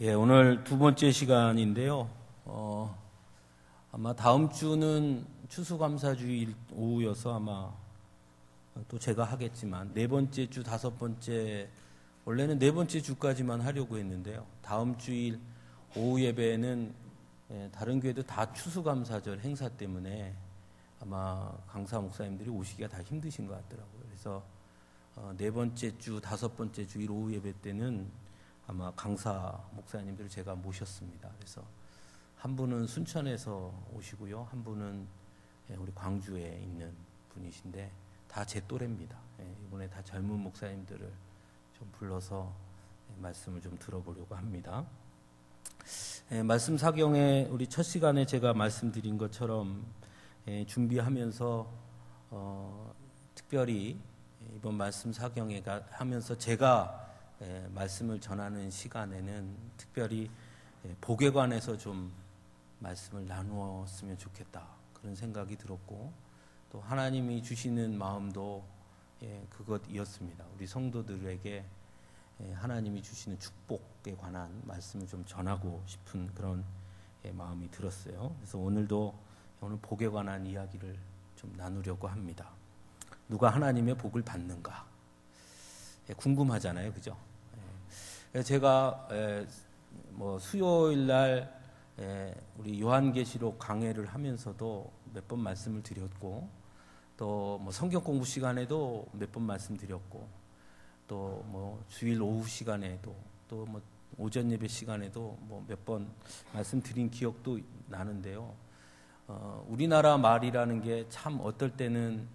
예, 오늘 두 번째 시간인데요. 아마 다음 주는 추수감사주일 오후여서 아마 또 제가 하겠지만 네 번째 주, 다섯 번째, 원래는 네 번째 주까지만 하려고 했는데요. 다음 주일 오후 예배는 다른 교회도 다 추수감사절 행사 때문에 아마 강사 목사님들이 오시기가 다 힘드신 것 같더라고요. 그래서 네 번째 주, 다섯 번째 주일 오후 예배 때는 아마 강사 목사님들을 제가 모셨습니다. 그래서 한 분은 순천에서 오시고요. 한 분은 우리 광주에 있는 분이신데 다 제 또래입니다. 이번에 다 젊은 목사님들을 좀 불러서 말씀을 좀 들어보려고 합니다. 말씀 사경에 우리 첫 시간에 제가 말씀드린 것처럼 준비하면서 특별히 이번 말씀 사경에 하면서 제가 말씀을 전하는 시간에는 특별히 복에 관해서 좀 말씀을 나누었으면 좋겠다 그런 생각이 들었고 또 하나님이 주시는 마음도 그것이었습니다. 우리 성도들에게 하나님이 주시는 축복에 관한 말씀을 좀 전하고 싶은 그런 마음이 들었어요. 그래서 오늘 복에 관한 이야기를 좀 나누려고 합니다. 누가 하나님의 복을 받는가? 궁금하잖아요, 그죠? 제가 수요일 날 우리 요한계시록 강해를 하면서도 몇 번 말씀을 드렸고 또 성경 공부 시간에도 몇 번 말씀드렸고 또 주일 오후 시간에도 또 오전 예배 시간에도 몇 번 말씀드린 기억도 나는데요. 우리나라 말이라는 게 참 어떨 때는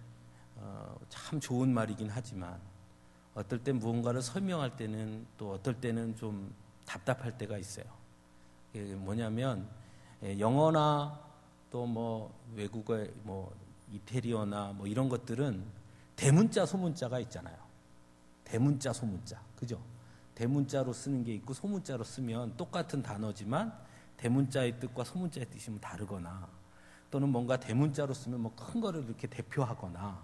참 좋은 말이긴 하지만 어떨 때 무언가를 설명할 때는 또 어떨 때는 좀 답답할 때가 있어요. 이게 뭐냐면 영어나 또 외국의 이태리어나 이런 것들은 대문자 소문자가 있잖아요. 대문자 소문자, 그죠? 대문자로 쓰는 게 있고 소문자로 쓰면 똑같은 단어지만 대문자의 뜻과 소문자의 뜻이 다르거나 또는 뭔가 대문자로 쓰면 큰 거를 이렇게 대표하거나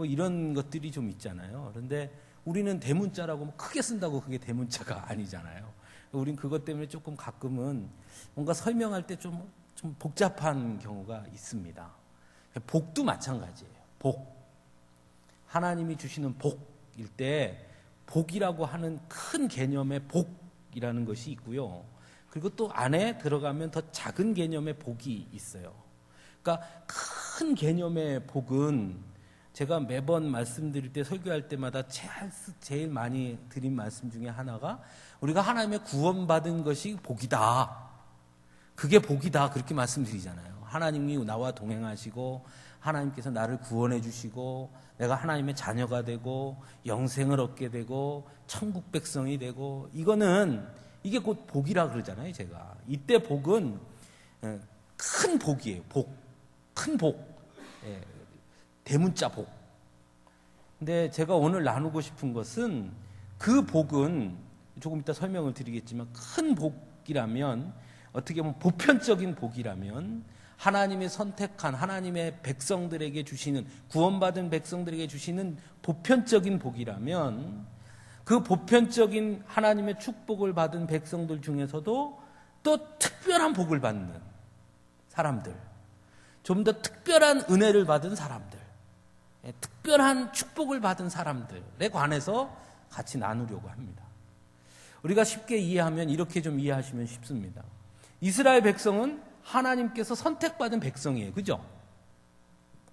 이런 것들이 좀 있잖아요. 그런데 우리는 대문자라고 크게 쓴다고 그게 대문자가 아니잖아요. 우린 그것 때문에 조금 가끔은 뭔가 설명할 때 좀 복잡한 경우가 있습니다. 복도 마찬가지예요. 복. 하나님이 주시는 복일 때 복이라고 하는 큰 개념의 복이라는 것이 있고요. 그리고 또 안에 들어가면 더 작은 개념의 복이 있어요. 그러니까 큰 개념의 복은 제가 매번 말씀드릴 때 설교할 때마다 제일 많이 드린 말씀 중에 하나가 우리가 하나님의 구원받은 것이 복이다. 그게 복이다. 그렇게 말씀드리잖아요. 하나님이 나와 동행하시고 하나님께서 나를 구원해 주시고 내가 하나님의 자녀가 되고 영생을 얻게 되고 천국 백성이 되고 이게 곧 복이라 그러잖아요. 제가 이때 복은 큰 복이에요. 큰 복. 대문자 복. 근데 제가 오늘 나누고 싶은 것은 그 복은 조금 이따 설명을 드리겠지만 큰 복이라면 어떻게 보면 보편적인 복이라면 하나님의 선택한 하나님의 백성들에게 주시는 구원받은 백성들에게 주시는 보편적인 복이라면 그 보편적인 하나님의 축복을 받은 백성들 중에서도 또 특별한 복을 받는 사람들, 좀 더 특별한 은혜를 받은 사람들, 특별한 축복을 받은 사람들에 관해서 같이 나누려고 합니다. 우리가 쉽게 이해하면 이렇게 좀 이해하시면 쉽습니다. 이스라엘 백성은 하나님께서 선택받은 백성이에요. 그죠?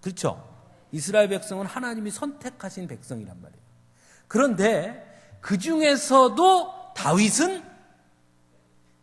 그렇죠? 이스라엘 백성은 하나님이 선택하신 백성이란 말이에요. 그런데 그 중에서도 다윗은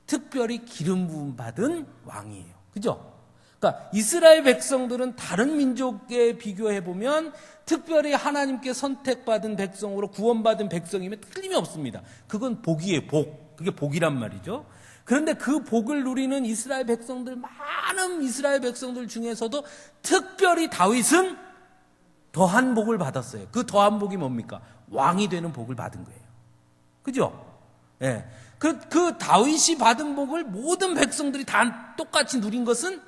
특별히 기름 부음 받은 왕이에요. 그죠? 그러니까 이스라엘 백성들은 다른 민족에 비교해 보면 특별히 하나님께 선택받은 백성으로 구원받은 백성이면 틀림이 없습니다. 그건 복이에요. 복. 그게 복이란 말이죠. 그런데 그 복을 누리는 이스라엘 백성들, 많은 이스라엘 백성들 중에서도 특별히 다윗은 더한 복을 받았어요. 그 더한 복이 뭡니까? 왕이 되는 복을 받은 거예요. 그죠? 예. 그 다윗이 받은 복을 모든 백성들이 다 똑같이 누린 것은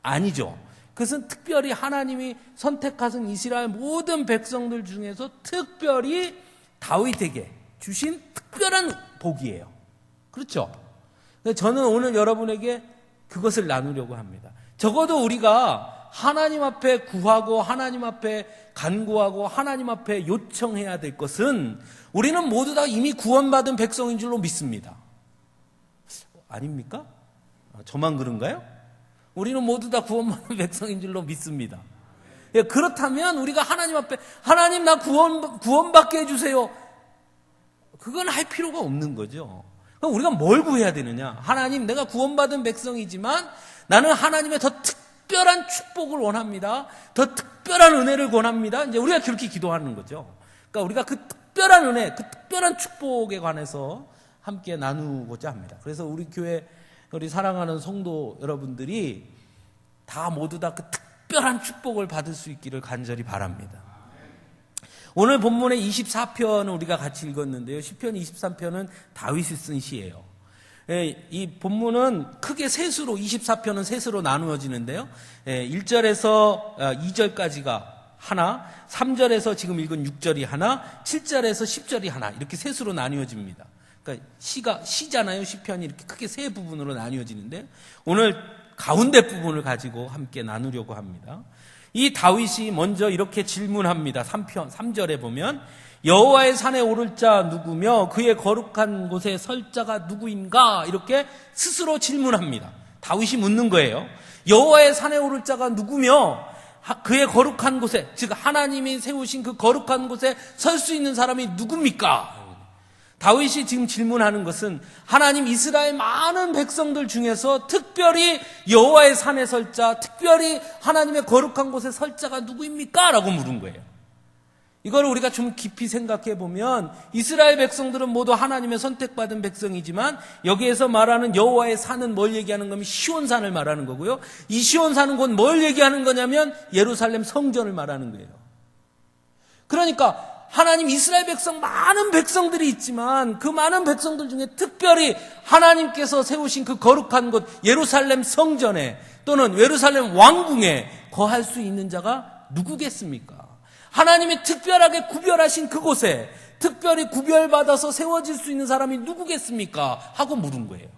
아니죠. 그것은 특별히 하나님이 선택하신 이스라엘 모든 백성들 중에서 특별히 다윗에게 주신 특별한 복이에요. 그렇죠? 저는 오늘 여러분에게 그것을 나누려고 합니다. 적어도 우리가 하나님 앞에 구하고 하나님 앞에 간구하고 하나님 앞에 요청해야 될 것은 우리는 모두 다 이미 구원받은 백성인 줄로 믿습니다. 아닙니까? 저만 그런가요? 우리는 모두 다 구원받은 백성인 줄로 믿습니다. 예, 그렇다면 우리가 하나님 앞에 하나님 나 구원받게 해주세요. 그건 할 필요가 없는 거죠. 그럼 우리가 뭘 구해야 되느냐? 하나님 내가 구원받은 백성이지만 나는 하나님의 더 특별한 축복을 원합니다. 더 특별한 은혜를 원합니다. 이제 우리가 그렇게 기도하는 거죠. 그러니까 우리가 그 특별한 은혜, 그 특별한 축복에 관해서 함께 나누고자 합니다. 그래서 우리 교회 우리 사랑하는 성도 여러분들이 다 모두 다 그 특별한 축복을 받을 수 있기를 간절히 바랍니다. 오늘 본문의 24편을 우리가 같이 읽었는데요. 시편 23편은 다윗이 쓴 시예요. 이 본문은 크게 셋으로 24편은 셋으로 나누어지는데요. 1절에서 2절까지가 하나, 3절에서 지금 읽은 6절이 하나, 7절에서 10절이 하나 이렇게 셋으로 나뉘어집니다. 그러니까 시잖아요. 시편이 이렇게 크게 세 부분으로 나뉘어지는데 오늘 가운데 부분을 가지고 함께 나누려고 합니다. 이 다윗이 먼저 이렇게 질문합니다. 3절에 보면 여호와의 산에 오를 자 누구며 그의 거룩한 곳에 설 자가 누구인가 이렇게 스스로 질문합니다. 다윗이 묻는 거예요. 여호와의 산에 오를 자가 누구며 그의 거룩한 곳에 즉 하나님이 세우신 그 거룩한 곳에 설 수 있는 사람이 누굽니까? 다윗이 지금 질문하는 것은 하나님 이스라엘 많은 백성들 중에서 특별히 여호와의 산에 설 자, 특별히 하나님의 거룩한 곳에 설 자가 누구입니까? 라고 물은 거예요. 이걸 우리가 좀 깊이 생각해 보면 이스라엘 백성들은 모두 하나님의 선택받은 백성이지만 여기에서 말하는 여호와의 산은 뭘 얘기하는 거면 시온산을 말하는 거고요. 이 시온산은 곧 뭘 얘기하는 거냐면 예루살렘 성전을 말하는 거예요. 그러니까 하나님 이스라엘 백성 많은 백성들이 있지만 그 많은 백성들 중에 특별히 하나님께서 세우신 그 거룩한 곳 예루살렘 성전에 또는 예루살렘 왕궁에 거할 수 있는 자가 누구겠습니까? 하나님이 특별하게 구별하신 그곳에 특별히 구별받아서 세워질 수 있는 사람이 누구겠습니까? 하고 물은 거예요.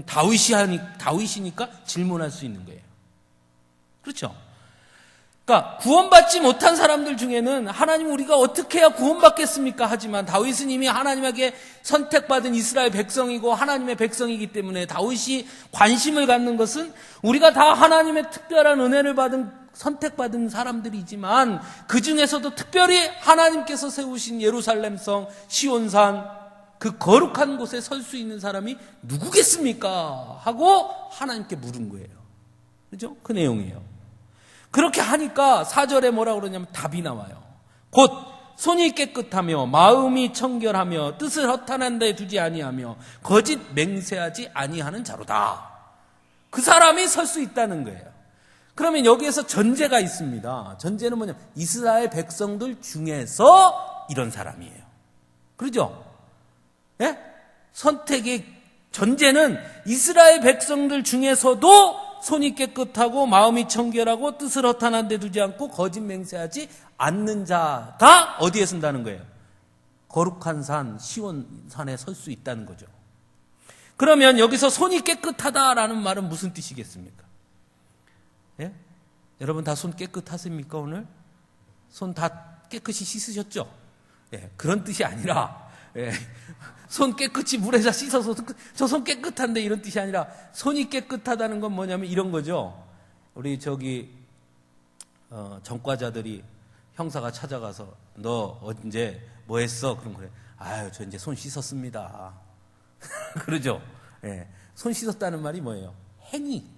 다윗이니까 질문할 수 있는 거예요. 그렇죠? 그러니까 구원받지 못한 사람들 중에는 하나님 우리가 어떻게 해야 구원받겠습니까? 하지만 다윗은 이미 하나님에게 선택받은 이스라엘 백성이고 하나님의 백성이기 때문에 다윗이 관심을 갖는 것은 우리가 다 하나님의 특별한 은혜를 받은 선택받은 사람들이지만 그 중에서도 특별히 하나님께서 세우신 예루살렘성 시온산 그 거룩한 곳에 설 수 있는 사람이 누구겠습니까? 하고 하나님께 물은 거예요. 그죠? 그 내용이에요. 그렇게 하니까 4절에 뭐라고 그러냐면 답이 나와요. 곧 손이 깨끗하며 마음이 청결하며 뜻을 허탄한 데 두지 아니하며 거짓 맹세하지 아니하는 자로다. 그 사람이 설 수 있다는 거예요. 그러면 여기에서 전제가 있습니다. 전제는 뭐냐면 이스라엘 백성들 중에서 이런 사람이에요. 그렇죠? 예? 선택의 전제는 이스라엘 백성들 중에서도 손이 깨끗하고 마음이 청결하고 뜻을 허탄한 데 두지 않고 거짓 맹세하지 않는 자가 어디에 선다는 거예요? 거룩한 산 시온산에 설 수 있다는 거죠. 그러면 여기서 손이 깨끗하다라는 말은 무슨 뜻이겠습니까? 예? 여러분 다 손 깨끗하십니까 오늘? 손 다 깨끗이 씻으셨죠? 예, 그런 뜻이 아니라 예, 손 깨끗이 물에다 씻어서 저 손 깨끗한데 이런 뜻이 아니라 손이 깨끗하다는 건 뭐냐면 이런 거죠. 우리 전과자들이 형사가 찾아가서 너 언제 뭐 했어? 그럼 그래. 아유 저 이제 손 씻었습니다. 그러죠. 예, 손 씻었다는 말이 뭐예요? 행위.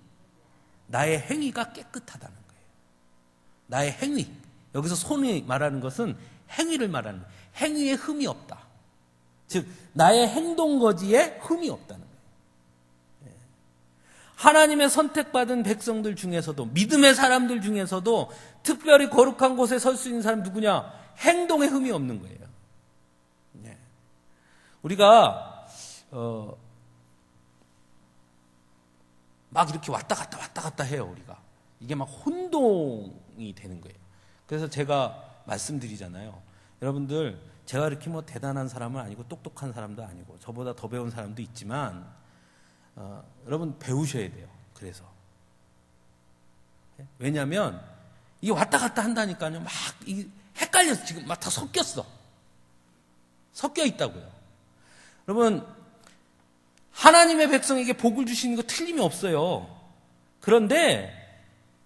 나의 행위가 깨끗하다는 거예요. 나의 행위. 여기서 손이 말하는 것은 행위를 말하는 거예요. 행위에 흠이 없다. 즉 나의 행동거지에 흠이 없다는 거예요. 하나님의 선택받은 백성들 중에서도 믿음의 사람들 중에서도 특별히 거룩한 곳에 설 수 있는 사람 누구냐? 행동에 흠이 없는 거예요. 우리가 막 이렇게 왔다 갔다 해요. 우리가 이게 막 혼동이 되는 거예요. 그래서 제가 말씀드리잖아요. 여러분들 제가 이렇게 뭐 대단한 사람은 아니고 똑똑한 사람도 아니고 저보다 더 배운 사람도 있지만 여러분 배우셔야 돼요. 그래서 왜냐하면 이게 왔다 갔다 한다니까요. 막 헷갈려서 지금 막 다 섞여 있다고요. 여러분 하나님의 백성에게 복을 주시는 거 틀림이 없어요. 그런데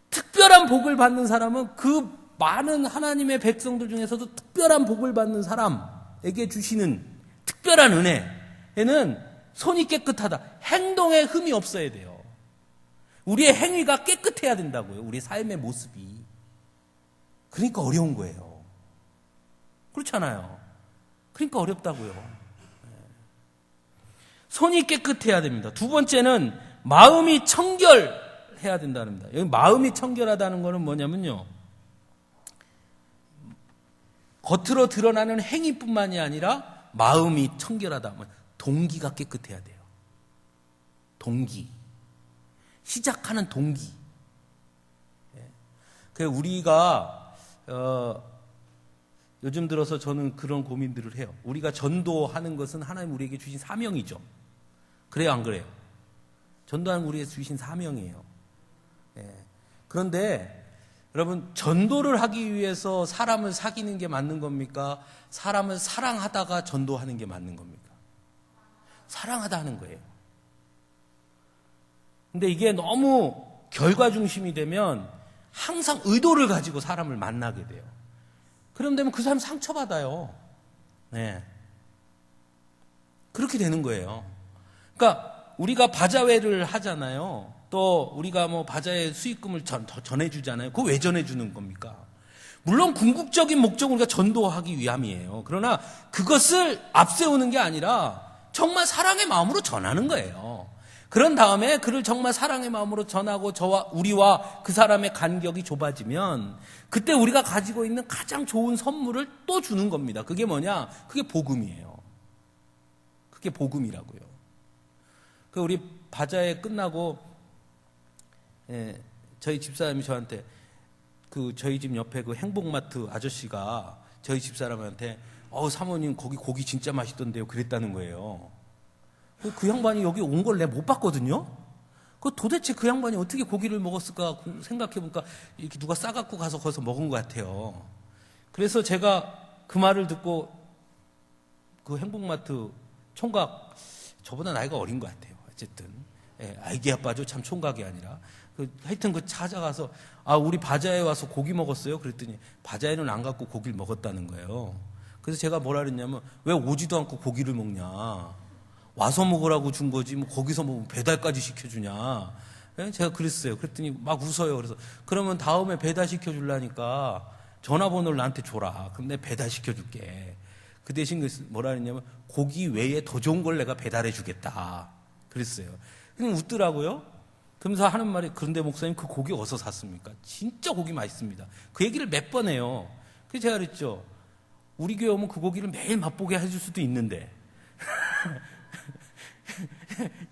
특별한 복을 받는 사람은 그 많은 하나님의 백성들 중에서도 특별한 복을 받는 사람에게 주시는 특별한 은혜에는 손이 깨끗하다. 행동에 흠이 없어야 돼요. 우리의 행위가 깨끗해야 된다고요. 우리 삶의 모습이. 그러니까 어려운 거예요. 그렇잖아요. 그러니까 어렵다고요. 손이 깨끗해야 됩니다. 두 번째는 마음이 청결해야 된다는 겁니다. 여기 마음이 청결하다는 것은 뭐냐면요. 겉으로 드러나는 행위뿐만이 아니라 마음이 청결하다. 동기가 깨끗해야 돼요. 동기. 시작하는 동기. 우리가 요즘 들어서 저는 그런 고민들을 해요. 우리가 전도하는 것은 하나님 우리에게 주신 사명이죠. 그래요, 안 그래요? 전도하는 우리에게 주신 사명이에요. 그런데 여러분 전도를 하기 위해서 사람을 사귀는 게 맞는 겁니까? 사람을 사랑하다가 전도하는 게 맞는 겁니까? 사랑하다 하는 거예요. 근데 이게 너무 결과 중심이 되면 항상 의도를 가지고 사람을 만나게 돼요. 그럼 되면 그 사람 상처받아요. 네. 그렇게 되는 거예요. 그러니까 우리가 바자회를 하잖아요. 또 우리가 뭐 바자회 수익금을 전해주잖아요. 그거 왜 전해주는 겁니까? 물론 궁극적인 목적은 우리가 전도하기 위함이에요. 그러나 그것을 앞세우는 게 아니라 정말 사랑의 마음으로 전하는 거예요. 그런 다음에 그를 정말 사랑의 마음으로 전하고 우리와 그 사람의 간격이 좁아지면 그때 우리가 가지고 있는 가장 좋은 선물을 또 주는 겁니다. 그게 뭐냐? 그게 복음이에요. 그게 복음이라고요. 우리 바자회 끝나고 저희 집사람이 저한테 저희 집 옆에 그 행복마트 아저씨가 저희 집사람한테 사모님 거기 고기 진짜 맛있던데요. 그랬다는 거예요. 그 양반이 여기 온 걸 내가 못 봤거든요. 도대체 그 양반이 어떻게 고기를 먹었을까 생각해보니까 이렇게 누가 싸갖고 가서 거기서 먹은 것 같아요. 그래서 제가 그 말을 듣고 그 행복마트 총각, 저보다 나이가 어린 것 같아요. 어쨌든 아기 아빠죠. 참 총각이 아니라. 하여튼 찾아가서 우리 바자회 와서 고기 먹었어요. 그랬더니 바자회는 안 갖고 고기를 먹었다는 거예요. 그래서 제가 뭐라 그랬냐면 왜 오지도 않고 고기를 먹냐. 와서 먹으라고 준 거지 뭐 거기서 뭐 배달까지 시켜주냐. 제가 그랬어요. 그랬더니 막 웃어요. 그래서 그러면 다음에 배달시켜주려니까 전화번호를 나한테 줘라. 그럼 내가 배달시켜줄게. 그 대신 뭐라 그랬냐면 고기 외에 더 좋은 걸 내가 배달해주겠다. 그랬어요. 그냥 웃더라고요. 그러면서 하는 말이 그런데 목사님 그 고기 어디서 샀습니까? 진짜 고기 맛있습니다. 그 얘기를 몇 번 해요. 그래서 제가 그랬죠. 우리 교회 오면 그 고기를 매일 맛보게 해줄 수도 있는데.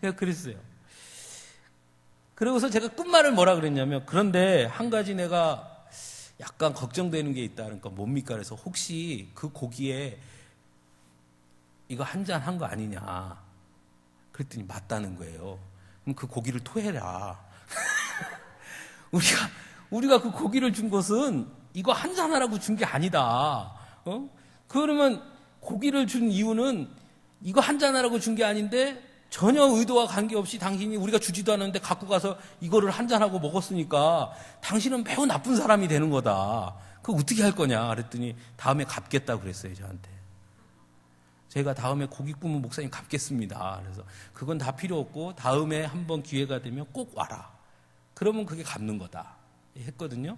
제가 그랬어요. 그러고서 제가 끝말을 뭐라 그랬냐면 그런데 한 가지 내가 약간 걱정되는 게 있다. 그러니까 뭡니까? 그래서 혹시 그 고기에 이거 한 잔 한 거 아니냐. 그랬더니 맞다는 거예요. 그럼 그 고기를 토해라. 우리가 그 고기를 준 것은 이거 한 잔 하라고 준 게 아니다. 그러면 고기를 준 이유는 이거 한 잔 하라고 준 게 아닌데 전혀 의도와 관계없이 당신이 우리가 주지도 않았는데 갖고 가서 이거를 한 잔하고 먹었으니까 당신은 매우 나쁜 사람이 되는 거다. 그거 어떻게 할 거냐 그랬더니 다음에 갚겠다고 그랬어요. 저한테. 제가 다음에 고기 구우면 목사님 갚겠습니다. 그래서 그건 다 필요 없고 다음에 한번 기회가 되면 꼭 와라. 그러면 그게 갚는 거다 했거든요.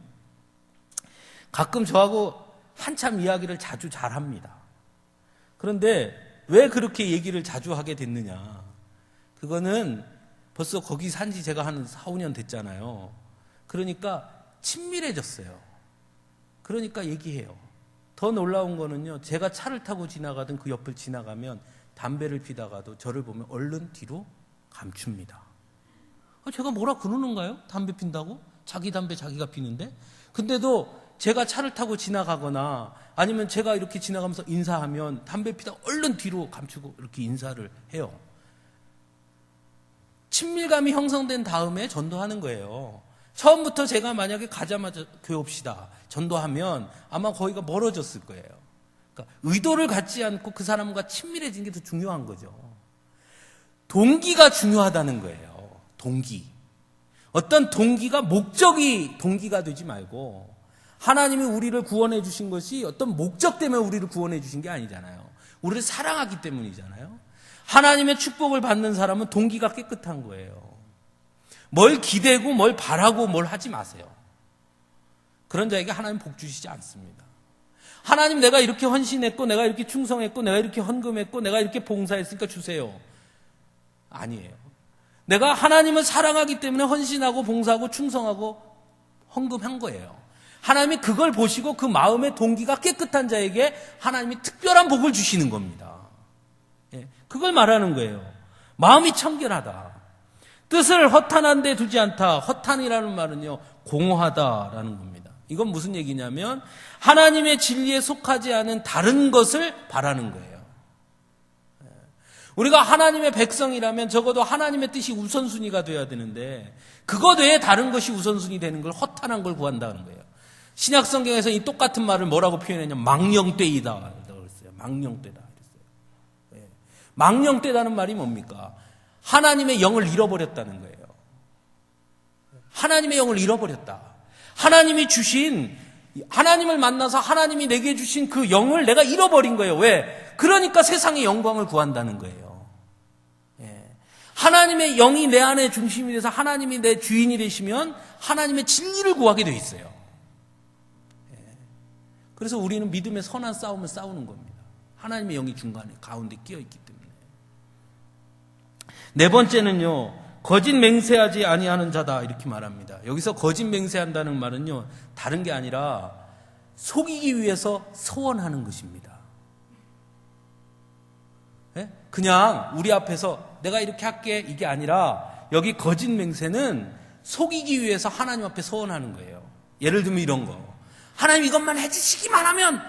가끔 저하고 한참 이야기를 자주 잘합니다. 그런데 왜 그렇게 얘기를 자주 하게 됐느냐. 그거는 벌써 거기 산지 제가 한 4, 5년 됐잖아요. 그러니까 친밀해졌어요. 그러니까 얘기해요. 더 놀라운 거는요. 제가 차를 타고 지나가든 그 옆을 지나가면 담배를 피다가도 저를 보면 얼른 뒤로 감춥니다. 제가 뭐라 그러는가요? 담배 핀다고? 자기 담배 자기가 피는데? 근데도 제가 차를 타고 지나가거나 아니면 제가 이렇게 지나가면서 인사하면 담배 피다가 얼른 뒤로 감추고 이렇게 인사를 해요. 친밀감이 형성된 다음에 전도하는 거예요. 처음부터 제가 만약에 가자마자 교회 옵시다 전도하면 아마 거기가 멀어졌을 거예요. 그러니까 의도를 갖지 않고 그 사람과 친밀해진 게 더 중요한 거죠. 동기가 중요하다는 거예요. 동기. 어떤 동기가 목적이 동기가 되지 말고, 하나님이 우리를 구원해 주신 것이 어떤 목적 때문에 우리를 구원해 주신 게 아니잖아요. 우리를 사랑하기 때문이잖아요. 하나님의 축복을 받는 사람은 동기가 깨끗한 거예요. 뭘 기대고 뭘 바라고 뭘 하지 마세요. 그런 자에게 하나님 복 주시지 않습니다. 하나님, 내가 이렇게 헌신했고 내가 이렇게 충성했고 내가 이렇게 헌금했고 내가 이렇게 봉사했으니까 주세요. 아니에요. 내가 하나님을 사랑하기 때문에 헌신하고 봉사하고 충성하고 헌금한 거예요. 하나님이 그걸 보시고 그 마음의 동기가 깨끗한 자에게 하나님이 특별한 복을 주시는 겁니다. 그걸 말하는 거예요. 마음이 청결하다. 뜻을 허탄한 데 두지 않다. 허탄이라는 말은요, 공허하다라는 겁니다. 이건 무슨 얘기냐면 하나님의 진리에 속하지 않은 다른 것을 바라는 거예요. 우리가 하나님의 백성이라면 적어도 하나님의 뜻이 우선순위가 돼야 되는데 그것 외에 다른 것이 우선순위 되는 걸, 허탄한 걸 구한다는 거예요. 신약 성경에서 이 똑같은 말을 뭐라고 표현했냐면 망령되이다 그랬어요. 망령되다 그랬어요. 망령되다는 말이 뭡니까? 하나님의 영을 잃어버렸다는 거예요. 하나님의 영을 잃어버렸다. 하나님이 주신, 하나님을 만나서 하나님이 내게 주신 그 영을 내가 잃어버린 거예요. 왜? 그러니까 세상의 영광을 구한다는 거예요. 하나님의 영이 내 안에 중심이 돼서 하나님이 내 주인이 되시면 하나님의 진리를 구하게 돼 있어요. 그래서 우리는 믿음의 선한 싸움을 싸우는 겁니다. 하나님의 영이 중간에 가운데 끼어 있기 때문에. 네 번째는요, 거짓 맹세하지 아니하는 자다 이렇게 말합니다. 여기서 거짓 맹세한다는 말은요, 다른 게 아니라 속이기 위해서 소원하는 것입니다. 그냥 우리 앞에서 내가 이렇게 할게 이게 아니라, 여기 거짓 맹세는 속이기 위해서 하나님 앞에 소원하는 거예요. 예를 들면 이런 거, 하나님 이것만 해주시기만 하면,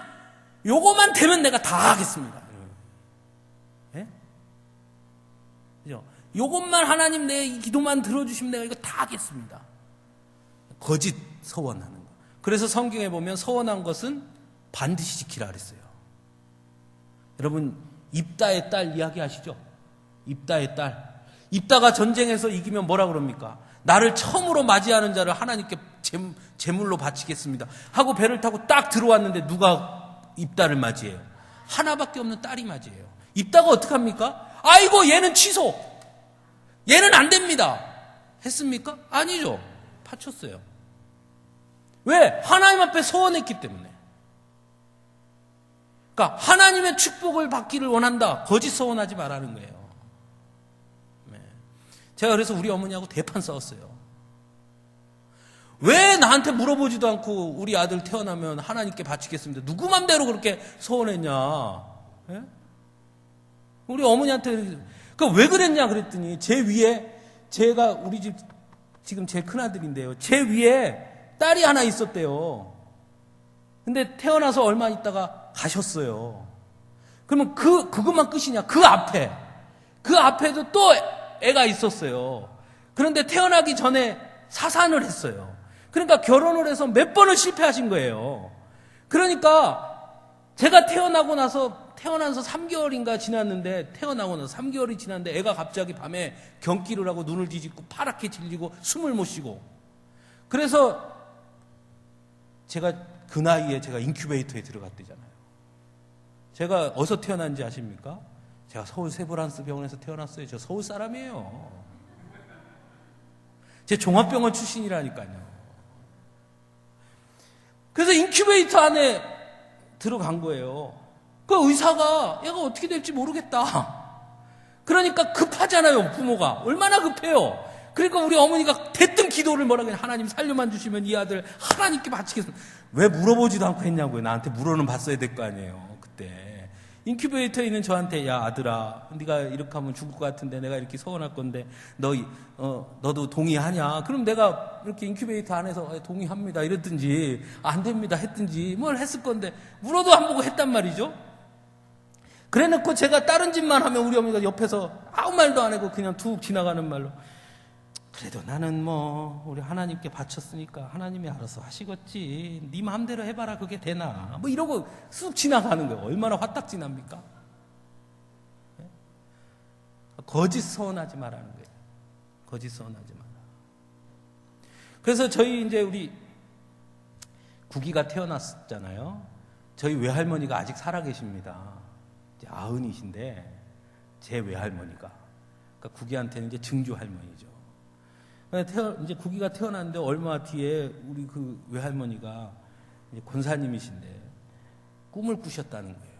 요것만 되면 내가 다 하겠습니다. 그죠? 요것만 하나님 내 이 기도만 들어주시면 내가 이거 다 하겠습니다. 거짓 소원하는 거. 그래서 성경에 보면 소원한 것은 반드시 지키라 그랬어요. 여러분, 입다의 딸 이야기 아시죠? 입다의 딸. 입다가 전쟁에서 이기면 뭐라 그럽니까? 나를 처음으로 맞이하는 자를 하나님께 제물로 바치겠습니다 하고 배를 타고 딱 들어왔는데 누가 입다를 맞이해요? 하나밖에 없는 딸이 맞이해요. 입다가 어떡합니까? 아이고 얘는 취소, 얘는 안 됩니다 했습니까? 아니죠. 바쳤어요. 왜? 하나님 앞에 소원했기 때문에. 그러니까 하나님의 축복을 받기를 원한다. 거짓 소원하지 말라는 거예요. 제가 그래서 우리 어머니하고 대판 싸웠어요. 왜 나한테 물어보지도 않고 우리 아들 태어나면 하나님께 바치겠습니다, 누구 맘대로 그렇게 소원했냐. 예? 우리 어머니한테 왜 그랬냐 그랬더니, 제 위에, 제가 우리 집 지금 제 큰아들인데요, 제 위에 딸이 하나 있었대요. 근데 태어나서 얼마 있다가 가셨어요. 그러면 그것만 끝이냐? 그 앞에도 또 애가 있었어요. 그런데 태어나기 전에 사산을 했어요. 그러니까 결혼을 해서 몇 번을 실패하신 거예요. 그러니까 제가 태어나서 3개월인가 지났는데, 태어나고 나서 3개월이 지났는데 애가 갑자기 밤에 경기를 하고 눈을 뒤집고 파랗게 질리고 숨을 못 쉬고, 그래서 제가 그 나이에 제가 인큐베이터에 들어갔대잖아요. 제가 어디서 태어난지 아십니까? 제가 서울 세브란스 병원에서 태어났어요. 저 서울 사람이에요. 제 종합병원 출신이라니까요. 그래서 인큐베이터 안에 들어간 거예요. 그 의사가 얘가 어떻게 될지 모르겠다. 그러니까 급하잖아요. 부모가 얼마나 급해요. 그러니까 우리 어머니가 대뜸 기도를 뭐라고 했냐, 하나님 살려만 주시면 이 아들 하나님께 바치겠습니다. 왜 물어보지도 않고 했냐고요. 나한테 물어는 봤어야 될 거 아니에요. 그때 인큐베이터에 있는 저한테, 야 아들아, 네가 이렇게 하면 죽을 것 같은데 내가 이렇게 서운할 건데 너도 동의하냐? 그럼 내가 이렇게 인큐베이터 안에서 동의합니다 이랬든지, 안 됩니다 했든지 뭘 했을 건데, 물어도 안 보고 했단 말이죠. 그래놓고 제가 다른 짓만 하면 우리 어머니가 옆에서 아무 말도 안 하고 그냥 툭 지나가는 말로, 그래도 나는 뭐 우리 하나님께 바쳤으니까 하나님이 알아서 하시겠지. 네 마음대로 해봐라. 그게 되나? 뭐 이러고 쑥 지나가는 거예요. 얼마나 화딱지납니까? 거짓 서원하지 말라는 거예요. 거짓 서원하지 마라. 그래서 저희 이제 우리 구기가 태어났잖아요. 저희 외할머니가 아직 살아계십니다. 이제 90이신데 제 외할머니가, 그러니까 구기한테는 이제 증조 할머니죠. 이제 구기가 태어났는데 얼마 뒤에 우리 그 외할머니가 이제 권사님이신데 꿈을 꾸셨다는 거예요.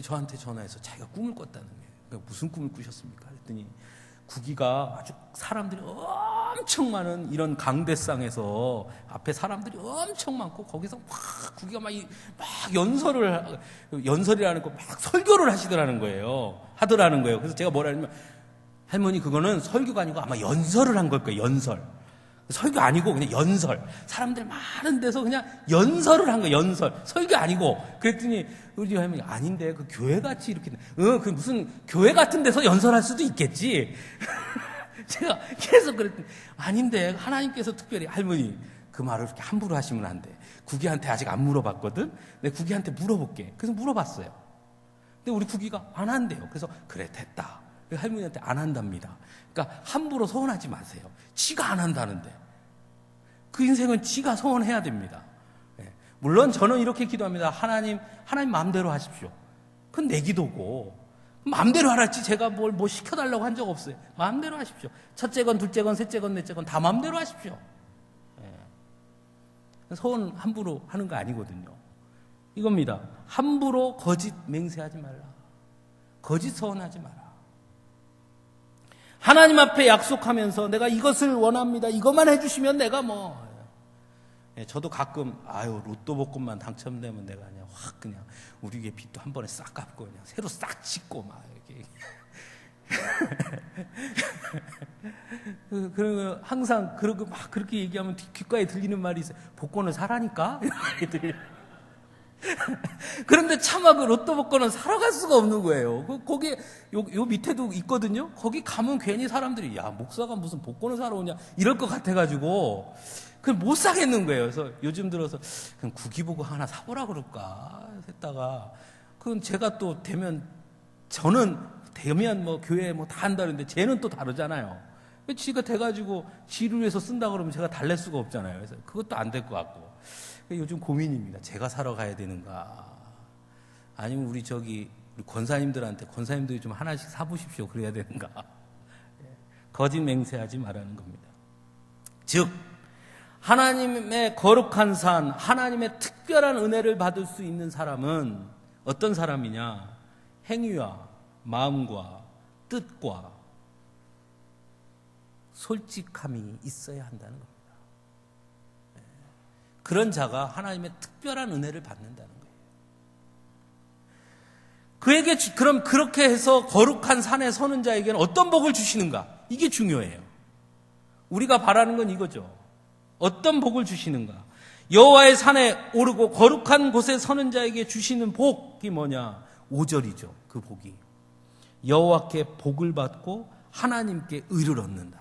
저한테 전화해서 자기가 꿈을 꿨다는 거예요. 그러니까 무슨 꿈을 꾸셨습니까? 그랬더니 구기가 아주 사람들이 엄청 많은 이런 강대상에서 앞에 사람들이 엄청 많고 거기서 막 구기가 막 연설이라는 거 막 설교를 하더라는 거예요. 그래서 제가 뭐라 했냐면, 할머니 그거는 설교가 아니고 아마 연설을 한 걸 거예요. 연설. 설교 아니고 그냥 연설. 사람들 많은 데서 그냥 연설을 한 거예요. 연설. 설교 아니고. 그랬더니 우리 할머니 아닌데 그 교회같이 이렇게 그 무슨 교회 같은 데서 연설할 수도 있겠지. 제가 계속 그랬더니 아닌데 하나님께서 특별히 할머니 그 말을 그렇게 함부로 하시면 안 돼. 구기한테 아직 안 물어봤거든. 내가 구기한테 물어볼게. 그래서 물어봤어요. 근데 우리 구기가 안 한대요. 그래서 그래 됐다. 할머니한테 안 한답니다. 그러니까 함부로 서운하지 마세요. 지가 안 한다는데. 그 인생은 지가 서운해야 됩니다. 물론 저는 이렇게 기도합니다. 하나님 마음대로 하십시오. 그건 내 기도고. 마음대로 하랄지 제가 뭐 시켜달라고 한 적 없어요. 마음대로 하십시오. 첫째 건, 둘째 건, 셋째 건, 넷째 건 다 마음대로 하십시오. 서운 함부로 하는 거 아니거든요. 이겁니다. 함부로 거짓 맹세하지 말라. 거짓 서운하지 마라. 하나님 앞에 약속하면서 내가 이것을 원합니다. 이것만 해주시면 내가 저도 가끔 로또 복권만 당첨되면 내가 그냥 확 그냥 우리 의 빚도 한 번에 싹 갚고 그냥 새로 싹 짓고 막 이렇게. 그러면 항상 그러고 막 그렇게 얘기하면 귓가에 들리는 말이 있어요. 복권을 사라니까? 그런데 차마 그 로또 복권은 사러 갈 수가 없는 거예요. 거기 요 밑에도 있거든요. 거기 가면 괜히 사람들이 야 목사가 무슨 복권을 사러 오냐 이럴 것 같아가지고 그걸 못 사겠는 거예요. 그래서 요즘 들어서 그냥 구기보고 하나 사보라 그럴까 했다가 그건 제가 또 저는 교회 다 한다는데 쟤는 또 다르잖아요. 지가 돼가지고 지를 위해서 쓴다 그러면 제가 달랠 수가 없잖아요. 그래서 그것도 안 될 것 같고 요즘 고민입니다. 제가 사러 가야 되는가 아니면 우리 권사님들이 좀 하나씩 사보십시오 그래야 되는가. 거짓 맹세하지 말라는 겁니다. 즉 하나님의 거룩한 산, 하나님의 특별한 은혜를 받을 수 있는 사람은 어떤 사람이냐? 행위와 마음과 뜻과 솔직함이 있어야 한다는 겁니다. 그런 자가 하나님의 특별한 은혜를 받는다는 거예요. 그에게 그럼 그렇게 해서 거룩한 산에 서는 자에게는 어떤 복을 주시는가? 이게 중요해요. 우리가 바라는 건 이거죠. 어떤 복을 주시는가? 여호와의 산에 오르고 거룩한 곳에 서는 자에게 주시는 복이 뭐냐? 5절이죠. 그 복이 여호와께 복을 받고 하나님께 의를 얻는다.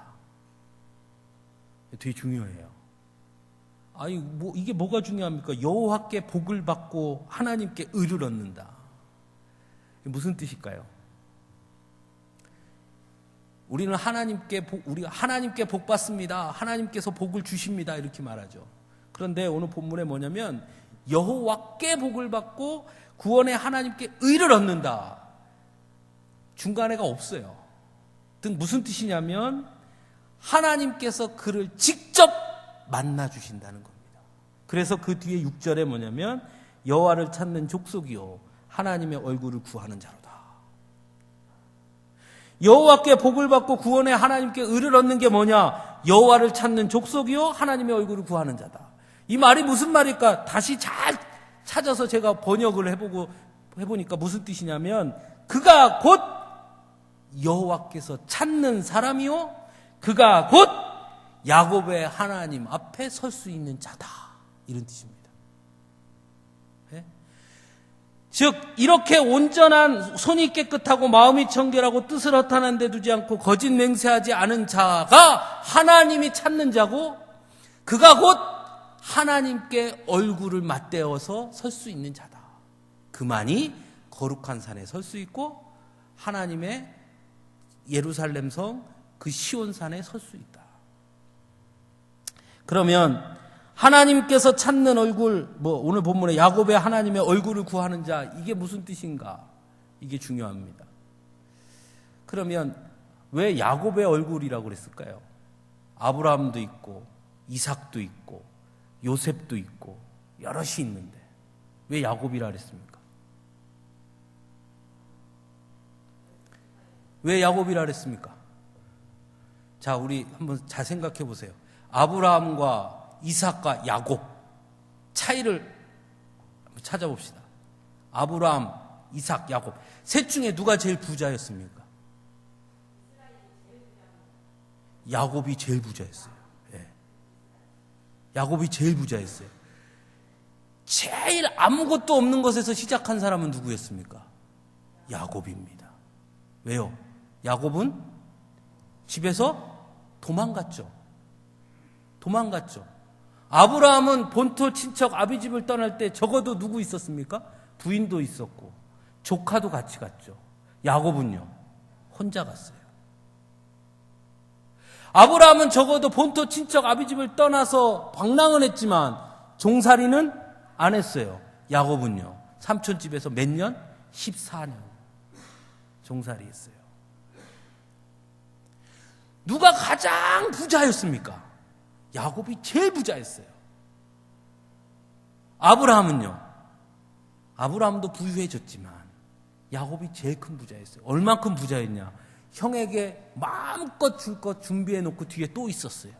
되게 중요해요. 이게 뭐가 중요합니까? 여호와께 복을 받고 하나님께 의를 얻는다. 무슨 뜻일까요? 우리가 하나님께 복 받습니다. 하나님께서 복을 주십니다. 이렇게 말하죠. 그런데 오늘 본문에 뭐냐면 여호와께 복을 받고 구원의 하나님께 의를 얻는다. 중간에가 없어요. 무슨 뜻이냐면 하나님께서 그를 직접 만나 주신다는 겁니다. 그래서 그 뒤에 6절에 뭐냐면 여호와를 찾는 족속이요 하나님의 얼굴을 구하는 자로다. 여호와께 복을 받고 구원의 하나님께 의를 얻는 게 뭐냐? 여호와를 찾는 족속이요 하나님의 얼굴을 구하는 자다. 이 말이 무슨 말일까? 다시 잘 찾아서 제가 번역을 해보니까 무슨 뜻이냐면 그가 곧 여호와께서 찾는 사람이요 그가 곧 야곱의 하나님 앞에 설 수 있는 자다. 이런 뜻입니다. 네? 즉 이렇게 온전한 손이 깨끗하고 마음이 청결하고 뜻을 허탄한 데 두지 않고 거짓 맹세하지 않은 자가 하나님이 찾는 자고 그가 곧 하나님께 얼굴을 맞대어서 설 수 있는 자다. 그만이 거룩한 산에 설 수 있고 하나님의 예루살렘 성 그 시온산에 설 수 있다. 그러면 하나님께서 찾는 얼굴, 오늘 본문에 야곱의 하나님의 얼굴을 구하는 자, 이게 무슨 뜻인가? 이게 중요합니다. 그러면 왜 야곱의 얼굴이라고 그랬을까요? 아브라함도 있고 이삭도 있고 요셉도 있고 여럿이 있는데 왜 야곱이라 그랬습니까? 왜 야곱이라 그랬습니까? 자, 우리 한번 잘 생각해 보세요. 아브라함과 이삭과 야곱 차이를 한번 찾아봅시다. 아브라함, 이삭, 야곱 셋 중에 누가 제일 부자였습니까? 야곱이 제일 부자였어요. 예. 야곱이 제일 부자였어요. 제일 아무것도 없는 것에서 시작한 사람은 누구였습니까? 야곱입니다. 왜요? 야곱은 집에서 도망갔죠. 아브라함은 본토 친척 아비 집을 떠날 때 적어도 누구 있었습니까? 부인도 있었고 조카도 같이 갔죠. 야곱은요, 혼자 갔어요. 아브라함은 적어도 본토 친척 아비 집을 떠나서 방랑은 했지만 종살이는 안 했어요. 야곱은요, 삼촌 집에서 몇 년? 14년 종살이 했어요. 누가 가장 부자였습니까? 야곱이 제일 부자였어요. 아브라함은요, 아브라함도 부유해졌지만 야곱이 제일 큰 부자였어요. 얼만큼 부자였냐? 형에게 마음껏 줄 것 준비해 놓고 뒤에 또 있었어요.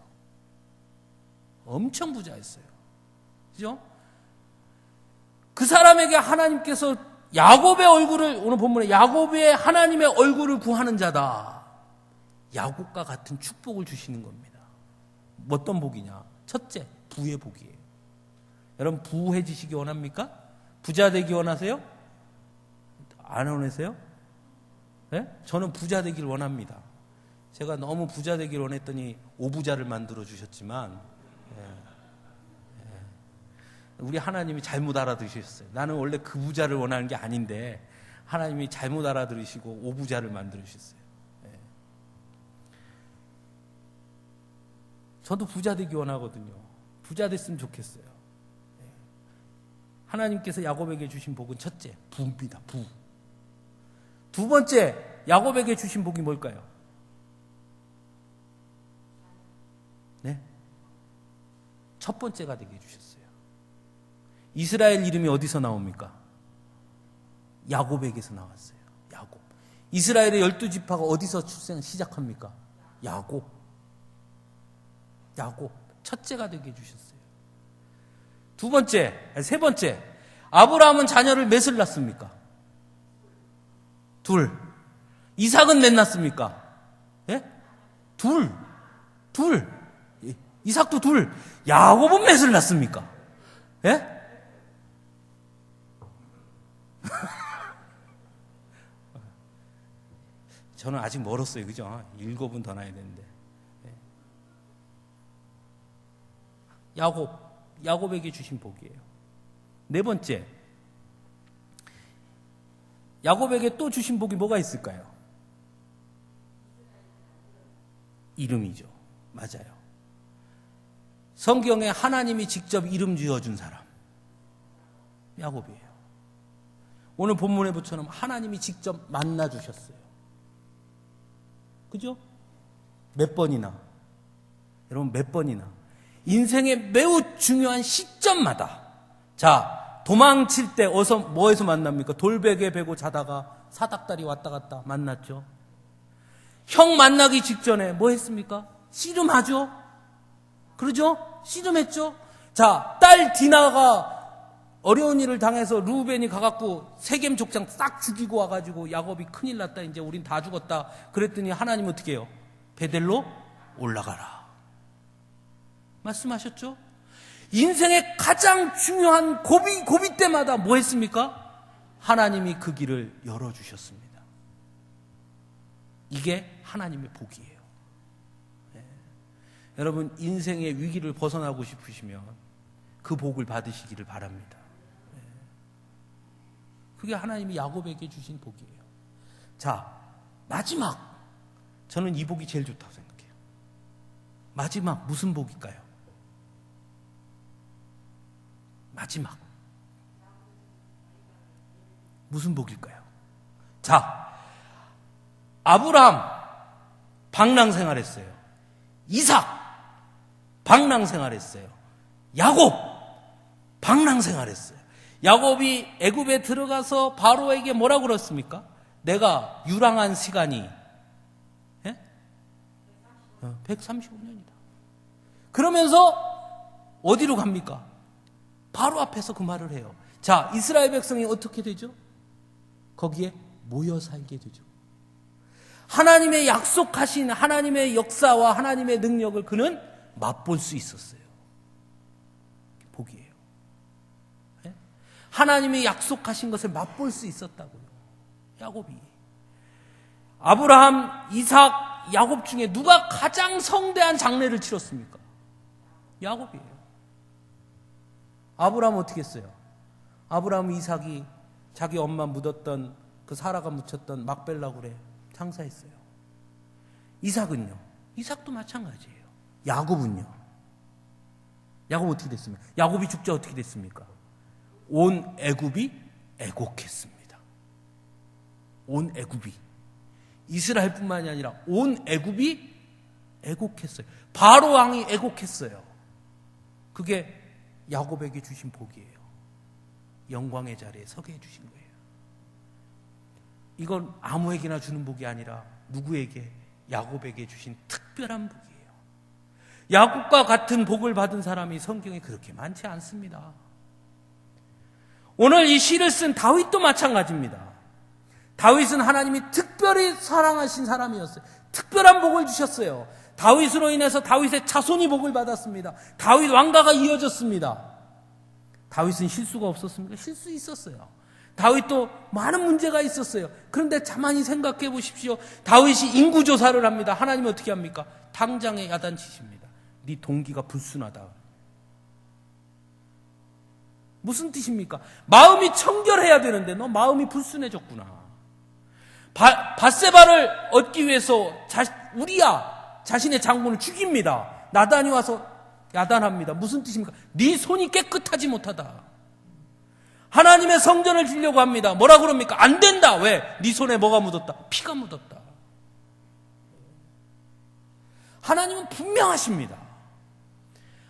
엄청 부자였어요. 그죠? 그 사람에게 하나님께서 야곱의 얼굴을, 오늘 본문에 야곱의 하나님의 얼굴을 구하는 자다. 야곱과 같은 축복을 주시는 겁니다. 어떤 복이냐? 첫째, 부의 복이에요. 여러분, 부해지시기 원합니까? 부자 되기 원하세요? 안 원하세요? 네? 저는 부자 되길 원합니다. 제가 너무 부자 되길 원했더니 오부자를 만들어 주셨지만, 우리 하나님이 잘못 알아들으셨어요. 나는 원래 그 부자를 원하는 게 아닌데 하나님이 잘못 알아들으시고 오부자를 만들어 주셨어요. 저도 부자 되기 원하거든요. 부자 됐으면 좋겠어요. 하나님께서 야곱에게 주신 복은 첫째, 부입니다. 부. 두 번째, 야곱에게 주신 복이 뭘까요? 네? 첫 번째가 되게 해주셨어요. 이스라엘 이름이 어디서 나옵니까? 야곱에게서 나왔어요. 야곱. 이스라엘의 12지파가 어디서 출생 시작합니까? 야곱. 첫째가 되게 해주셨어요. 세 번째, 아브라함은 자녀를 몇을 낳습니까? 둘. 이삭은 몇 낳습니까? 예? 둘. 이삭도 둘. 야곱은 몇을 낳습니까? 예? 저는 아직 멀었어요. 그죠? 7은 더 낳아야 되는데. 야곱에게 주신 복이에요. 네 번째, 야곱에게 또 주신 복이 뭐가 있을까요? 이름이죠. 맞아요. 성경에 하나님이 직접 이름 지어준 사람, 야곱이에요. 오늘 본문에 부처럼 하나님이 직접 만나주셨어요. 그죠? 몇 번이나. 여러분, 몇 번이나. 인생의 매우 중요한 시점마다. 자, 도망칠 때 뭐에서 만납니까? 돌베개 베고 자다가 사닥다리 왔다 갔다 만났죠. 형 만나기 직전에 뭐 했습니까? 씨름하죠. 그러죠? 씨름했죠. 자, 딸 디나가 어려운 일을 당해서 루벤이 가갖고 세겜 족장 싹 죽이고 와가지고 야곱이 큰일 났다, 이제 우린 다 죽었다 그랬더니 하나님 어떻게 해요? 베델로 올라가라 말씀하셨죠? 인생의 가장 중요한 고비 때마다 뭐 했습니까? 하나님이 그 길을 열어주셨습니다. 이게 하나님의 복이에요. 네. 여러분, 인생의 위기를 벗어나고 싶으시면 그 복을 받으시기를 바랍니다. 네. 그게 하나님이 야곱에게 주신 복이에요. 자, 마지막, 저는 이 복이 제일 좋다고 생각해요. 마지막 무슨 복일까요? 마지막 무슨 복일까요? 자, 아브라함 방랑 생활했어요. 이삭 방랑 생활했어요. 야곱 방랑 생활했어요. 야곱이 애굽에 들어가서 바로에게 뭐라고 그랬습니까? 내가 유랑한 시간이 135년이다. 그러면서 어디로 갑니까? 바로 앞에서 그 말을 해요. 자, 이스라엘 백성이 어떻게 되죠? 거기에 모여 살게 되죠. 하나님의 약속하신 하나님의 역사와 하나님의 능력을 그는 맛볼 수 있었어요. 복이에요. 네? 하나님이 약속하신 것을 맛볼 수 있었다고요. 야곱이. 아브라함, 이삭, 야곱 중에 누가 가장 성대한 장례를 치렀습니까? 야곱이에요. 아브라함은 어떻게 했어요? 아브라함, 이삭이 자기 엄마 묻었던 그 사라가 묻혔던 막벨라굴에 장사했어요. 이삭은요? 이삭도 마찬가지예요. 야곱은요? 야곱 어떻게 됐습니까? 야곱이 죽자 어떻게 됐습니까? 온 애굽이 애곡했습니다. 온 애굽이. 이스라엘뿐만이 아니라 온 애굽이 애곡했어요. 바로 왕이 애곡했어요. 그게 야곱에게 주신 복이에요. 영광의 자리에 서게 해주신 거예요. 이건 아무에게나 주는 복이 아니라 누구에게? 야곱에게 주신 특별한 복이에요. 야곱과 같은 복을 받은 사람이 성경에 그렇게 많지 않습니다. 오늘 이 시를 쓴 다윗도 마찬가지입니다. 다윗은 하나님이 특별히 사랑하신 사람이었어요. 특별한 복을 주셨어요. 다윗으로 인해서 다윗의 자손이 복을 받았습니다. 다윗 왕가가 이어졌습니다. 다윗은 실수가 없었습니까? 실수 있었어요. 다윗도 많은 문제가 있었어요. 그런데 가만히 생각해 보십시오. 다윗이 인구조사를 합니다. 하나님이 어떻게 합니까? 당장에 야단치십니다. 네 동기가 불순하다. 무슨 뜻입니까? 마음이 청결해야 되는데 너 마음이 불순해졌구나. 밧세바를 얻기 위해서 우리야 자신의 장군을 죽입니다. 나단이 와서 야단합니다. 무슨 뜻입니까? 네 손이 깨끗하지 못하다. 하나님의 성전을 지려고 합니다. 뭐라 그럽니까? 안 된다. 왜? 네 손에 뭐가 묻었다? 피가 묻었다. 하나님은 분명하십니다.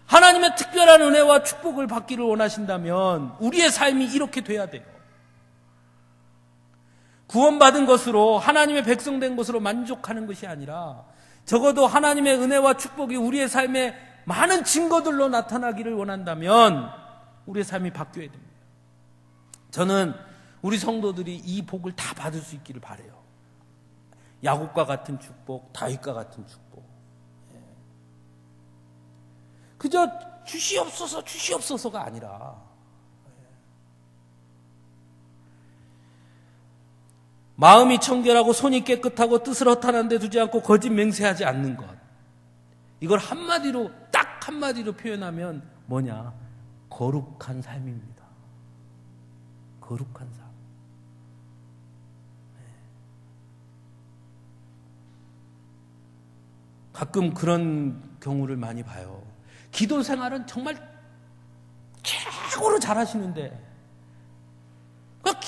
하나님의 특별한 은혜와 축복을 받기를 원하신다면 우리의 삶이 이렇게 돼야 돼요. 구원받은 것으로 하나님의 백성된 것으로 만족하는 것이 아니라 적어도 하나님의 은혜와 축복이 우리의 삶에 많은 증거들로 나타나기를 원한다면 우리의 삶이 바뀌어야 됩니다. 저는 우리 성도들이 이 복을 다 받을 수 있기를 바라요. 야곱과 같은 축복, 다윗과 같은 축복. 그저 주시옵소서가 아니라 마음이 청결하고 손이 깨끗하고 뜻을 허탄한 데 두지 않고 거짓 맹세하지 않는 것. 이걸 한마디로 딱 한마디로 표현하면 뭐냐? 거룩한 삶입니다. 거룩한 삶. 가끔 그런 경우를 많이 봐요. 기도 생활은 정말 최고로 잘하시는데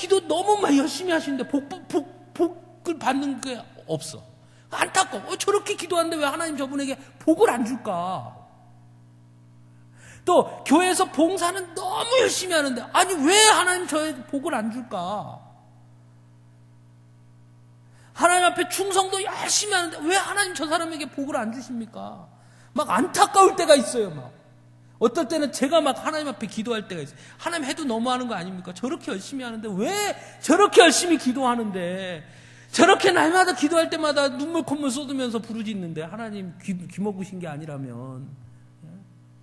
기도 너무 많이 열심히 하시는데 복을 받는 게 없어. 안타까워. 저렇게 기도하는데 왜 하나님 저분에게 복을 안 줄까? 또 교회에서 봉사는 너무 열심히 하는데 아니 왜 하나님 저에게 복을 안 줄까? 하나님 앞에 충성도 열심히 하는데 왜 하나님 저 사람에게 복을 안 주십니까? 막 안타까울 때가 있어요. 막 어떨 때는 제가 막 하나님 앞에 기도할 때가 있어요. 하나님 해도 너무하는 거 아닙니까? 저렇게 열심히 하는데 왜 저렇게 열심히 기도하는데 저렇게 날마다 기도할 때마다 눈물 콧물 쏟으면서 부르짖는데 하나님 귀 먹으신 게 아니라면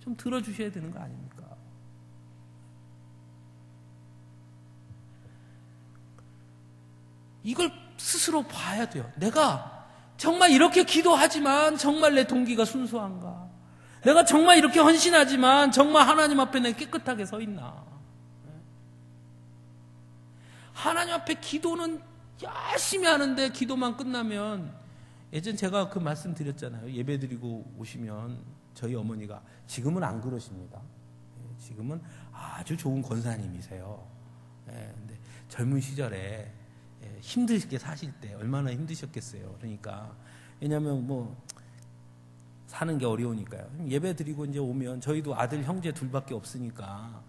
좀 들어주셔야 되는 거 아닙니까? 이걸 스스로 봐야 돼요. 내가 정말 이렇게 기도하지만 정말 내 동기가 순수한가? 내가 정말 이렇게 헌신하지만 정말 하나님 앞에 내가 깨끗하게 서 있나? 하나님 앞에 기도는 열심히 하는데 기도만 끝나면, 예전 제가 그 말씀 드렸잖아요. 예배 드리고 오시면 저희 어머니가, 지금은 안 그러십니다. 지금은 아주 좋은 권사님이세요. 근데 젊은 시절에 힘들게 사실 때 얼마나 힘드셨겠어요. 그러니까 왜냐하면 뭐 사는 게 어려우니까요. 예배 드리고 이제 오면, 저희도 아들 형제 둘밖에 없으니까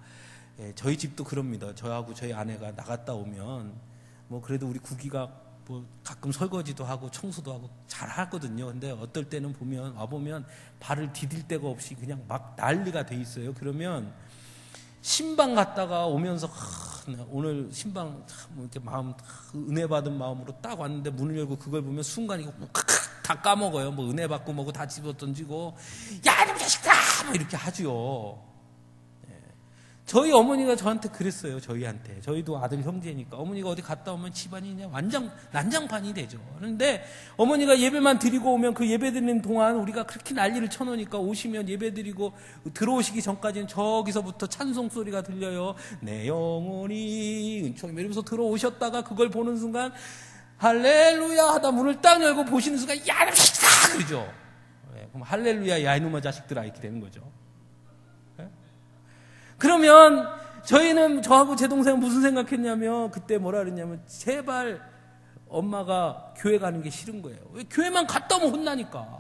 저희 집도 그럽니다. 저하고 저희 아내가 나갔다 오면 뭐 그래도 우리 구기가 뭐 가끔 설거지도 하고 청소도 하고 잘 하거든요. 근데 어떨 때는 와보면 발을 디딜 데가 없이 그냥 막 난리가 돼 있어요. 그러면 신방 갔다가 오면서 오늘 신방 뭐 이렇게 은혜 받은 마음으로 딱 왔는데 문을 열고 그걸 보면 순간 이거 다 까먹어요. 뭐 은혜 받고 뭐고 다 집어 던지고, 야 이놈 자식들아 뭐 이렇게 하죠. 저희 어머니가 저한테 그랬어요. 저희한테. 저희도 아들 형제니까 어머니가 어디 갔다 오면 집안이 그냥 완전 난장판이 되죠. 그런데 어머니가 예배만 드리고 오면, 그 예배 드리는 동안 우리가 그렇게 난리를 쳐놓으니까 오시면 예배 드리고 들어오시기 전까지는 저기서부터 찬송 소리가 들려요. 내 영혼이 은총이 이러면서 들어오셨다가 그걸 보는 순간 할렐루야 하다 문을 딱 열고 보시는 순간, 야 이놈 자식들아 그러죠. 그럼 할렐루야 야 이놈의 자식들아 이렇게 되는 거죠. 그러면 저하고 제 동생은 무슨 생각했냐면, 그때 뭐라 그랬냐면, 제발 엄마가 교회 가는 게 싫은 거예요. 왜? 교회만 갔다 오면 혼나니까.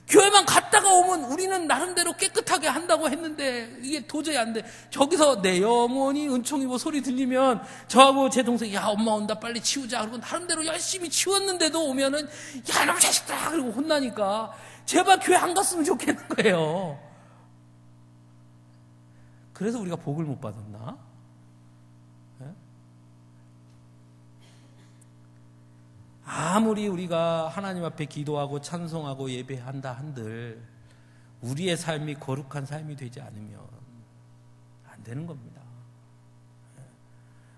교회만 갔다가 오면 우리는 나름대로 깨끗하게 한다고 했는데 이게 도저히 안 돼. 저기서 내 영혼이 은총이 뭐 소리 들리면 저하고 제 동생이, 야 엄마 온다 빨리 치우자. 그리고 나름대로 열심히 치웠는데도 오면은, 야 이놈 자식들아 그리고 혼나니까 제발 교회 안 갔으면 좋겠는 거예요. 그래서 우리가 복을 못 받았나? 아무리 우리가 하나님 앞에 기도하고 찬송하고 예배한다 한들 우리의 삶이 거룩한 삶이 되지 않으면 안 되는 겁니다.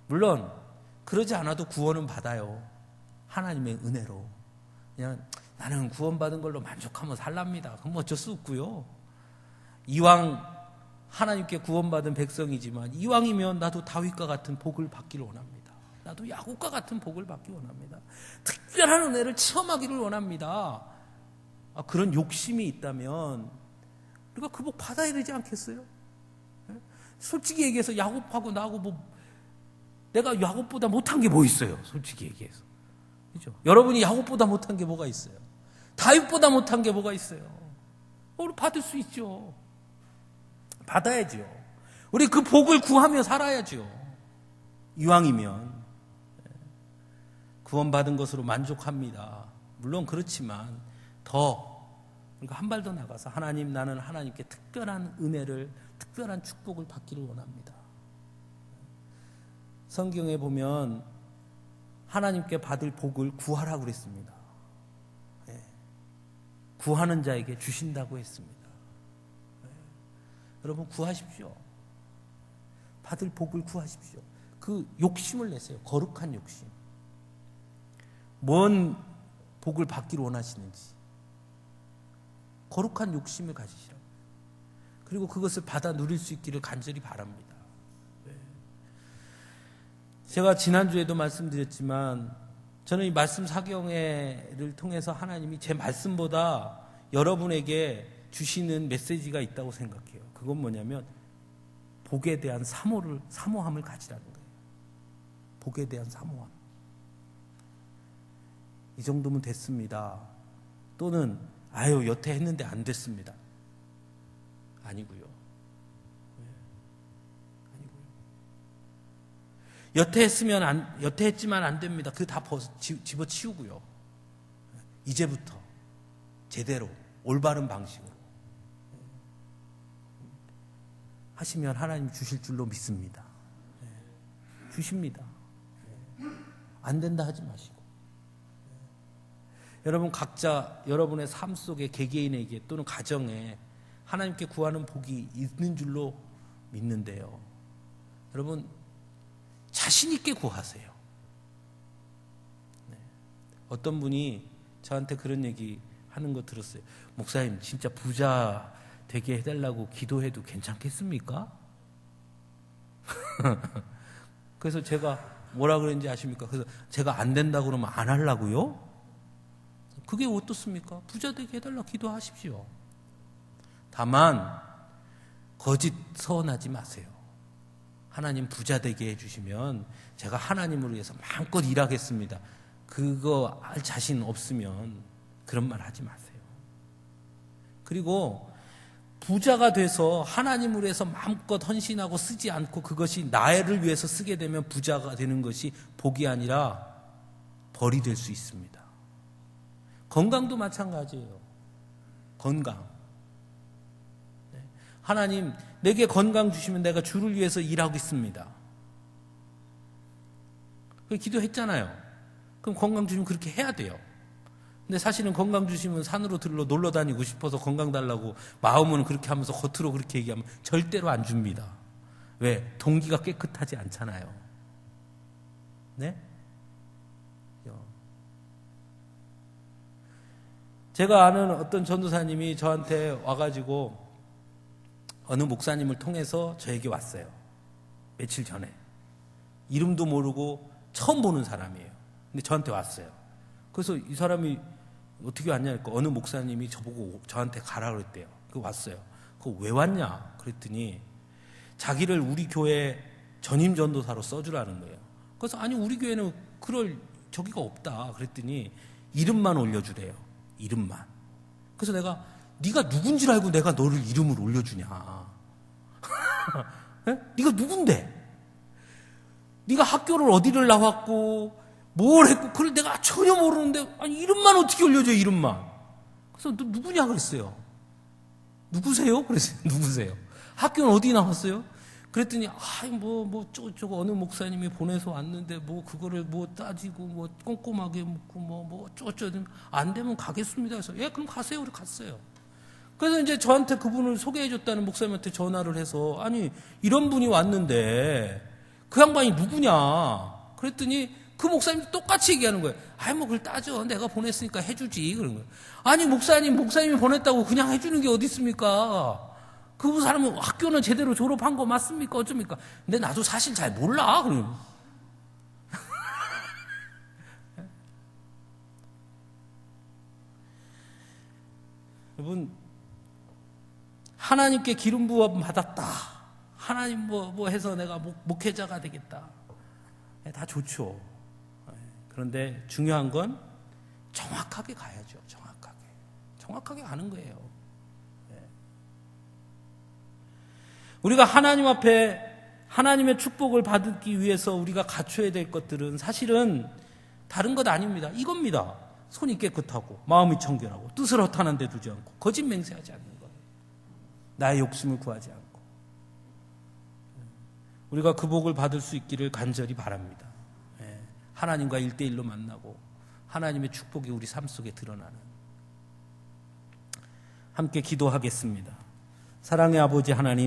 물론 그러지 않아도 구원은 받아요. 하나님의 은혜로. 그냥 나는 구원받은 걸로 만족하면 살랍니다. 그럼 어쩔 수 없고요. 이왕 하나님께 구원받은 백성이지만, 이왕이면 나도 다윗과 같은 복을 받기를 원합니다. 나도 야곱과 같은 복을 받기 원합니다. 특별한 은혜를 체험하기를 원합니다. 그런 욕심이 있다면 우리가 그 복 받아야 되지 않겠어요? 솔직히 얘기해서 야곱하고 나하고 내가 야곱보다 못한 게 뭐 있어요? 솔직히 얘기해서. 그죠? 여러분이 야곱보다 못한 게 뭐가 있어요? 다윗보다 못한 게 뭐가 있어요? 우리 받을 수 있죠. 받아야죠. 우리 그 복을 구하며 살아야죠. 이왕이면. 구원받은 것으로 만족합니다. 물론 그렇지만 더 우리가 한 발 더 나가서, 하나님, 나는 하나님께 특별한 은혜를, 특별한 축복을 받기를 원합니다. 성경에 보면 하나님께 받을 복을 구하라고 그랬습니다. 구하는 자에게 주신다고 했습니다. 여러분 구하십시오. 받을 복을 구하십시오. 그 욕심을 내세요. 거룩한 욕심. 뭔 복을 받기를 원하시는지 거룩한 욕심을 가지시라고. 그리고 그것을 받아 누릴 수 있기를 간절히 바랍니다. 제가 지난주에도 말씀드렸지만, 저는 이 말씀 사경회를 통해서 하나님이 제 말씀보다 여러분에게 주시는 메시지가 있다고 생각해요. 그건 뭐냐면 복에 대한 사모함을 가지라는 거예요. 복에 대한 사모함. 이 정도면 됐습니다. 또는 여태 했는데 안 됐습니다. 아니고요. 여태 했지만 안 됩니다. 그거 다 집어치우고요. 이제부터 제대로 올바른 방식으로 하시면 하나님 주실 줄로 믿습니다. 주십니다. 안 된다 하지 마시고. 여러분 각자 여러분의 삶 속에 개개인에게 또는 가정에 하나님께 구하는 복이 있는 줄로 믿는데요. 여러분 자신 있게 구하세요. 어떤 분이 저한테 그런 얘기 하는 거 들었어요. 목사님, 진짜 부자 되게 해달라고 기도해도 괜찮겠습니까? 그래서 제가 뭐라 그랬는지 아십니까? 그래서 제가 안 된다고 그러면 안 하려고요? 그게 어떻습니까? 부자 되게 해달라고 기도하십시오. 다만 거짓 서원하지 마세요. 하나님 부자 되게 해주시면 제가 하나님을 위해서 마음껏 일하겠습니다. 그거 할 자신 없으면 그런 말 하지 마세요. 그리고 부자가 돼서 하나님을 위해서 마음껏 헌신하고 쓰지 않고 그것이 나를 위해서 쓰게 되면 부자가 되는 것이 복이 아니라 벌이 될 수 있습니다. 건강도 마찬가지예요. 건강. 하나님 내게 건강 주시면 내가 주를 위해서 일하고 있습니다. 기도했잖아요. 그럼 건강 주시면 그렇게 해야 돼요. 근데 사실은 건강 주시면 산으로 들러 놀러 다니고 싶어서 건강 달라고 마음은 그렇게 하면서 겉으로 그렇게 얘기하면 절대로 안 줍니다. 왜? 동기가 깨끗하지 않잖아요. 네? 제가 아는 어떤 전도사님이 저한테 와가지고 어느 목사님을 통해서 저에게 왔어요. 며칠 전에. 이름도 모르고 처음 보는 사람이에요. 근데 저한테 왔어요. 그래서 이 사람이 어떻게 왔냐니까 어느 목사님이 저보고 저한테 가라 그랬대요. 그 왔어요. 그거 왜 왔냐? 그랬더니 자기를 우리 교회 전임 전도사로 써주라는 거예요. 그래서 아니 우리 교회는 그럴 저기가 없다. 그랬더니 이름만 올려주래요. 이름만. 그래서 내가 네가 누군지 알고 내가 너를 이름을 올려주냐? 네? 네가 누군데? 네가 학교를 어디를 나왔고 뭘 했고 그걸 내가 전혀 모르는데 아니 이름만 어떻게 올려줘 이름만. 그래서 너 누구냐 그랬어요. 누구세요? 그랬어요. 누구세요? 학교는 어디 나왔어요? 그랬더니 저거 어느 목사님이 보내서 왔는데 뭐 그거를 뭐 따지고 뭐 꼼꼼하게 묻고 뭐 어쩌든 안 되면 가겠습니다. 그래서 예 그럼 가세요. 그래 갔어요. 그래서 이제 저한테 그분을 소개해줬다는 목사님한테 전화를 해서 아니 이런 분이 왔는데 그 양반이 누구냐? 그랬더니 그 목사님도 똑같이 얘기하는 거예요. 아이 뭐 그걸 따져. 내가 보냈으니까 해주지. 그런 거예요. 아니 목사님이 보냈다고 그냥 해주는 게 어디 있습니까? 그 사람은 학교는 제대로 졸업한 거 맞습니까? 어쩝니까? 근데 나도 사실 잘 몰라. 그러면. 여러분, 하나님께 기름 부음 받았다. 하나님 뭐 해서 내가 목회자가 되겠다. 다 좋죠. 그런데 중요한 건 정확하게 가야죠. 정확하게 가는 거예요. 우리가 하나님 앞에 하나님의 축복을 받기 위해서 우리가 갖춰야 될 것들은 사실은 다른 것 아닙니다. 이겁니다. 손이 깨끗하고 마음이 청결하고 뜻을 허탄한 데 두지 않고 거짓 맹세하지 않는 것. 나의 욕심을 구하지 않고. 우리가 그 복을 받을 수 있기를 간절히 바랍니다. 하나님과 1대1로 만나고 하나님의 축복이 우리 삶 속에 드러나는. 함께 기도하겠습니다. 사랑의 아버지 하나님,